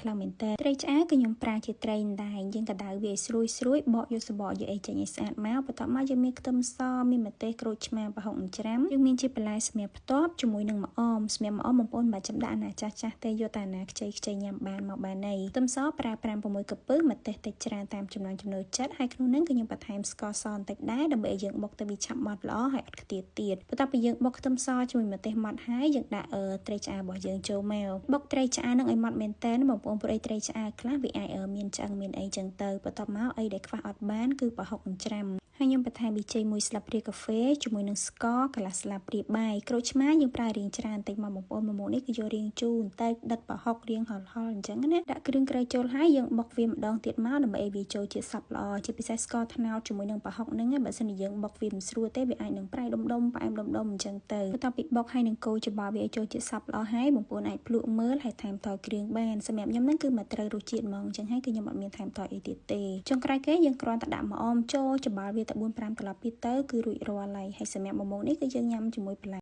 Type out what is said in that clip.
ខ្លាំងមែនតើត្រីឆ្អើគឺខ្ញុំប្រើជាត្រីដែរយើងកដៅវាស្រួយបកយកសបកយកអីចេញឲ្យស្អាតមកបន្ទាប់មកយើងមានខ្ទឹមសមានម្ទេសក្រូចឆ្មាប្រហុកអញ្ច្រាំយើងមានជាបន្លែសម្រាប់ផ្ទាប់ជាមួយនឹងម្អមសម្រាប់ម្អមបងប្អូនមិនចាំដាក់អាណាចាស់ទេយកតែអាណាខ្ចីញ៉ាំបានមកបានហើយខ្ទឹមសប្រើ5-6 កំពឹសម្ទេសតិចច្រើនតាមចំណង់ចំណូលចិត្តហើយក្នុងនោះគឺខ្ញុំបន្ថែមស្ករសបន្តិចដែរដើម្បីឲ្យយើងបុកទៅវាឆាប់ម៉ត់ល្អហើយអត់ខ្ទាតទៀតបន្ទាប់ពីយើងបុកខ្ទឹមសជាមួយម្ទេសម៉ត់ហើយយើងដាក់ត្រីឆ្អើរបស់យើងចូលមកបុកត្រីឆ្អើនឹងឲ្យម៉ត់មែនតើបងប្អូនព្រោះអីត្រីឆ្អើខ្លះវាអាចមានឆ្អឹងមានអីចឹងទៅបន្ទាប់មកអីដែលខ្វះអត់បានគឺប្រហុកអញ្ច្រាំហើយខ្ញុំបន្ថែមប៊ីចេង1ស្លាបព្រាកាហ្វេជាមួយនឹងស្ករកន្លះស្លាបព្រាបាយក្រូចឆ្មាយើងប្រើរាងច្រើនបន្តិចមកបងប្អូនមកនេះគឺយករាងជូរបន្តិចដិតប្រហុករាងហលអញ្ចឹងណាដាក់គ្រឿងក្រៅចូលហើយយើងបុកវាម្ដងទៀតមកដើម្បីឲ្យវាចូលជាតិសព្វល្អជាពិសេសស្ករត្នោតជាមួយនឹងប្រហុកហ្នឹងបើមិនយើងបុកវាមិនស្រួលទេវាអាចនឹងប្រៃដុំផ្អែមដុំអញ្ចឹងទៅបន្ទាប់ពីបុកហើយនឹងកូរច្បល់វាឲ្យចូលជាតិសព្វល្អហើយបងប្អូនអាចភ្លក់មើលហើយថែមថយគ្រឿងបានសម្រាប់ខ្ញុំហ្នឹងគឺមកត្រូវរសជាតិហ្មងអញ្ចឹងហើយគឺខ្ញុំអត់មានថែមថយអីទៀតទេចុងក្រោយគេយើងគ្រាន់តែដាក់ម្អមចូលច្បល់វាទៅ4-5ត្រឡប់ទៀតទៅគឺរួចរាល់ហើយសម្រាប់ម៉មងនេះគឺយើងញ៉ាំជាមួយបន្លែ